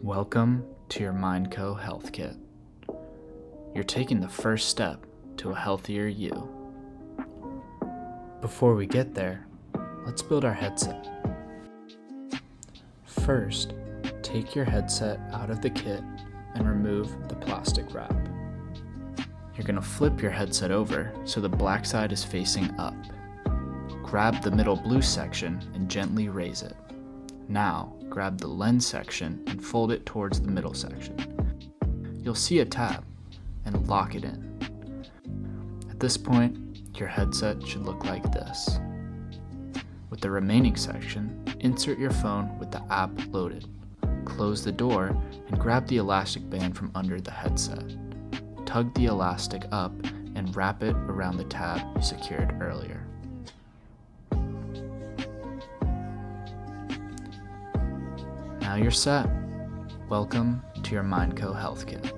Welcome to your MindCo Health Kit. You're taking the first step to a healthier you. Before we get there, let's build our headset. First, take your headset out of the kit and remove the plastic wrap. You're going to flip your headset over so the black side is facing up. Grab the middle blue section and gently raise it. Now, grab the lens section and fold it towards the middle section. You'll see a tab and lock it in. At this point, your headset should look like this. With the remaining section, insert your phone with the app loaded. Close the door and grab the elastic band from under the headset. Tug the elastic up and wrap it around the tab you secured earlier. Now you're set. Welcome to your MindCo Health Kit.